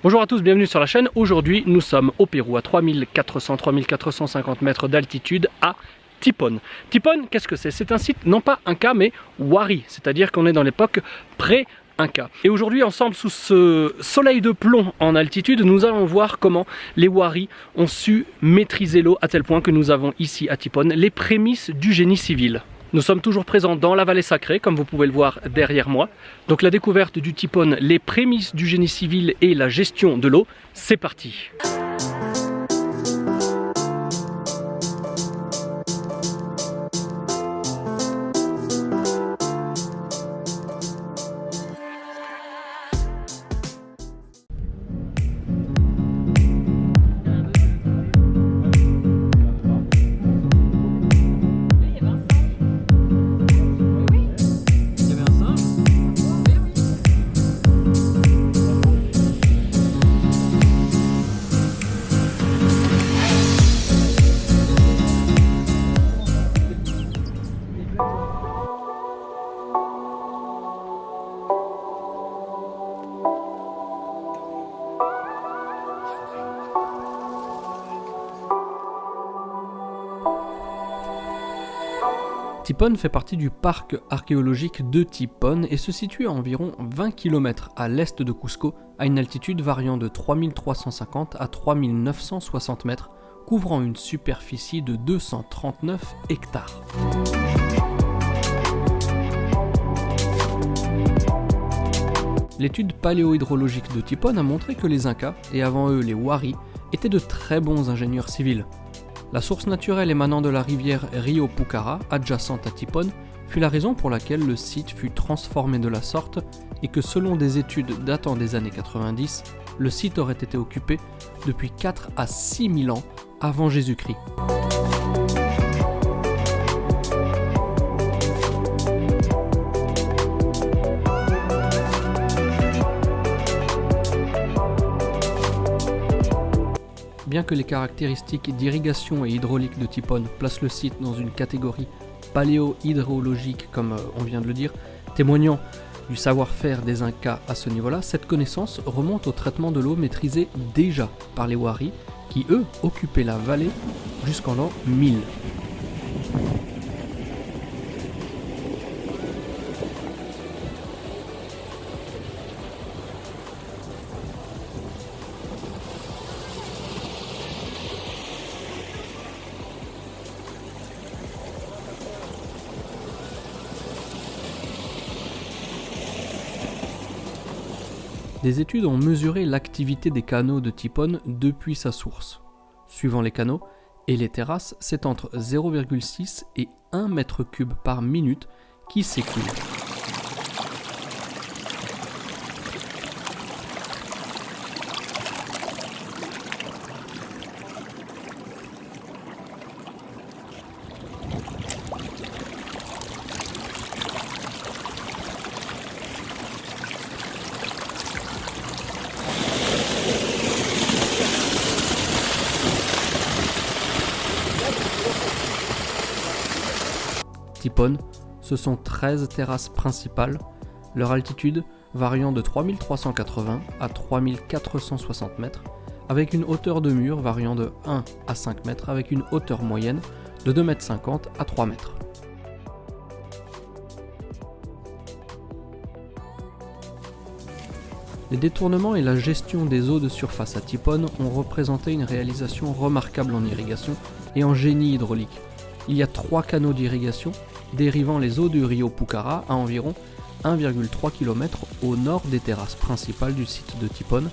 Bonjour à tous, bienvenue sur la chaîne. Aujourd'hui, nous sommes au Pérou à 3400-3450 mètres d'altitude à Tipon. Tipon, qu'est-ce que c'est? C'est un site, non pas Inca, mais Wari, c'est-à-dire qu'on est dans l'époque pré-Inca. Et aujourd'hui, ensemble, sous ce soleil de plomb en altitude, nous allons voir comment les Wari ont su maîtriser l'eau à tel point que nous avons ici à Tipon les prémices du génie civil. Nous sommes toujours présents dans la vallée sacrée, comme vous pouvez le voir derrière moi. Donc la découverte du Tipon, les prémices du génie civil et la gestion de l'eau, c'est parti. Tipon fait partie du parc archéologique de Tipon et se situe à environ 20 km à l'est de Cusco, à une altitude variant de 3350 à 3960 mètres, couvrant une superficie de 239 hectares. L'étude paléohydrologique de Tipon a montré que les Incas, et avant eux les Wari, étaient de très bons ingénieurs civils. La source naturelle émanant de la rivière Rio Pucara, adjacente à Tipon, fut la raison pour laquelle le site fut transformé de la sorte et que selon des études datant des années 90, le site aurait été occupé depuis 4 à 6 000 ans avant Jésus-Christ. Bien que les caractéristiques d'irrigation et hydraulique de Tipon placent le site dans une catégorie paléo-hydrologique, comme on vient de le dire, témoignant du savoir-faire des Incas à ce niveau-là, cette connaissance remonte au traitement de l'eau maîtrisé déjà par les Wari, qui eux occupaient la vallée jusqu'en l'an 1000. Des études ont mesuré l'activité des canaux de Tipon depuis sa source. Suivant les canaux et les terrasses, c'est entre 0,6 et 1 mètre cube par minute qui s'écoulent. Tipon, ce sont 13 terrasses principales, leur altitude variant de 3380 à 3460 mètres, avec une hauteur de mur variant de 1 à 5 mètres, avec une hauteur moyenne de 2,50 m à 3 mètres. Les détournements et la gestion des eaux de surface à Tipon ont représenté une réalisation remarquable en irrigation et en génie hydraulique. Il y a 3 canaux d'irrigation dérivant les eaux du Rio Pucara à environ 1,3 km au nord des terrasses principales du site de Tipon,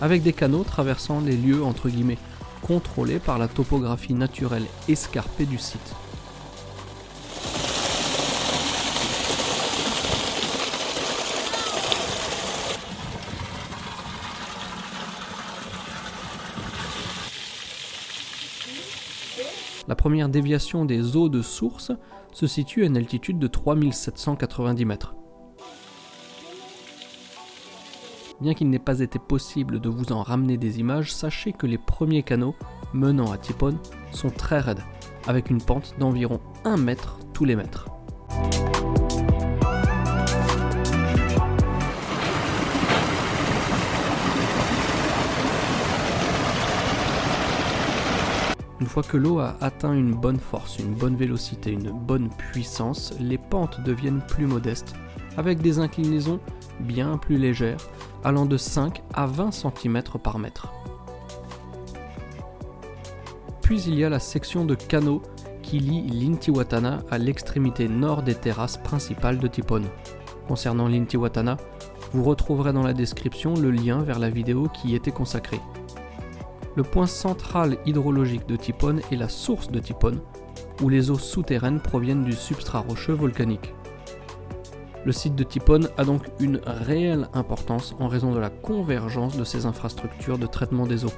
avec des canaux traversant les lieux entre guillemets contrôlés par la topographie naturelle escarpée du site. La première déviation des eaux de source se situe à une altitude de 3790 mètres. Bien qu'il n'ait pas été possible de vous en ramener des images, sachez que les premiers canaux menant à Tipon sont très raides, avec une pente d'environ 1 mètre tous les mètres. Une fois que l'eau a atteint une bonne force, une bonne vélocité, une bonne puissance, les pentes deviennent plus modestes, avec des inclinaisons bien plus légères, allant de 5 à 20 cm par mètre. Puis il y a la section de canaux qui lie l'Intihuatana à l'extrémité nord des terrasses principales de Tipon. Concernant l'Intihuatana, vous retrouverez dans la description le lien vers la vidéo qui y était consacrée. Le point central hydrologique de Tipon est la source de Tipon, où les eaux souterraines proviennent du substrat rocheux volcanique. Le site de Tipon a donc une réelle importance en raison de la convergence de ces infrastructures de traitement des eaux.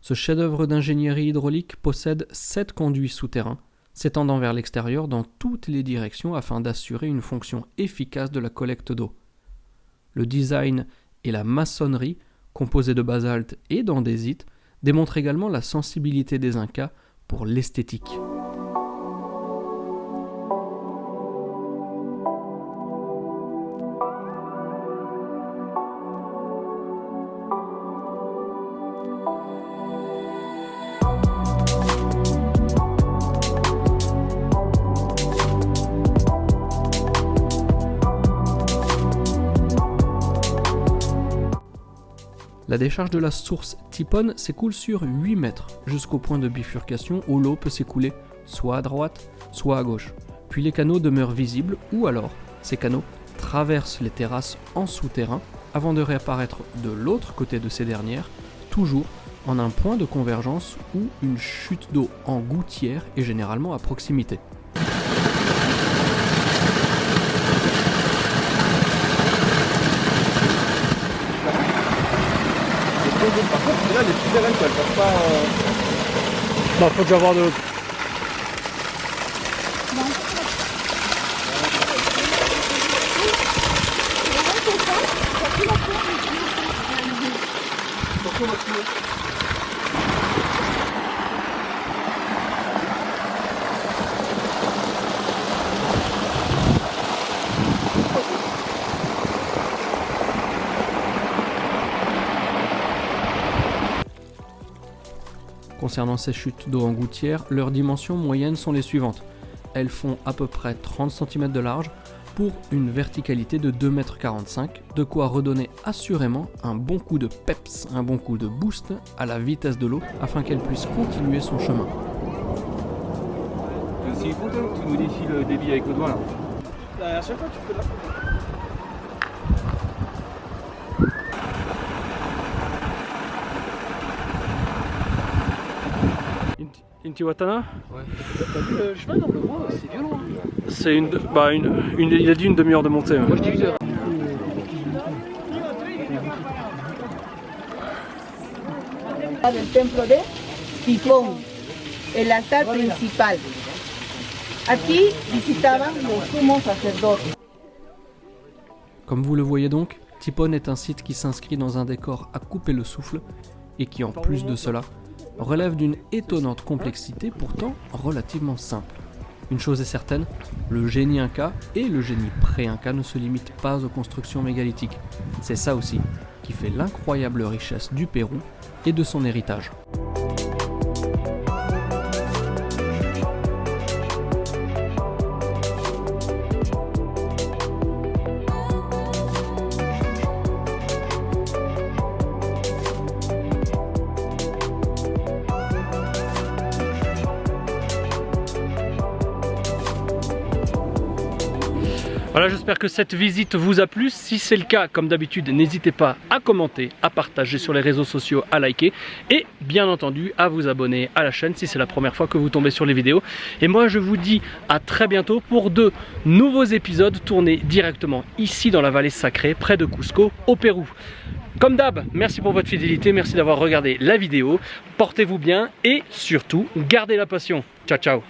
Ce chef-d'œuvre d'ingénierie hydraulique possède 7 conduits souterrains, s'étendant vers l'extérieur dans toutes les directions afin d'assurer une fonction efficace de la collecte d'eau. Le design et la maçonnerie, composés de basalte et d'andésite, démontrent également la sensibilité des Incas pour l'esthétique. La décharge de la source Tipon s'écoule sur 8 mètres, jusqu'au point de bifurcation où l'eau peut s'écouler soit à droite, soit à gauche. Puis les canaux demeurent visibles, ou alors ces canaux traversent les terrasses en souterrain avant de réapparaître de l'autre côté de ces dernières, toujours en un point de convergence où une chute d'eau en gouttière est généralement à proximité. Par contre, là, les souterraines, elles passent pas. Bah, faut déjà avoir de. Concernant ces chutes d'eau en gouttière, leurs dimensions moyennes sont les suivantes. Elles font à peu près 30 cm de large pour une verticalité de 2,45 m, de quoi redonner assurément un bon coup de peps, un bon coup de boost à la vitesse de l'eau afin qu'elle puisse continuer son chemin. C'est content que tu modifies le débit avec le doigt là. À chaque fois tu fais de la photo. Intihuatana? Ouais. T'as vu le chemin, on le voit, c'est violent. C'est il a dit une demi-heure de montée. Moi je dis 1 heure. Del templo de Tipon, el altar principal. Aquí visitaban los sumos sacerdotes. Comme vous le voyez donc, Tipon est un site qui s'inscrit dans un décor à couper le souffle et qui, en plus de cela, relève d'une étonnante complexité pourtant relativement simple. Une chose est certaine, le génie inca et le génie pré-inca ne se limitent pas aux constructions mégalithiques. C'est ça aussi qui fait l'incroyable richesse du Pérou et de son héritage. Voilà, j'espère que cette visite vous a plu. Si c'est le cas, comme d'habitude, n'hésitez pas à commenter, à partager sur les réseaux sociaux, à liker et bien entendu à vous abonner à la chaîne si c'est la première fois que vous tombez sur les vidéos. Et moi je vous dis à très bientôt pour de nouveaux épisodes tournés directement ici dans la vallée sacrée, près de Cusco, au Pérou. Comme d'hab, merci pour votre fidélité, merci d'avoir regardé la vidéo. Portez-vous bien et surtout, gardez la passion. Ciao, ciao.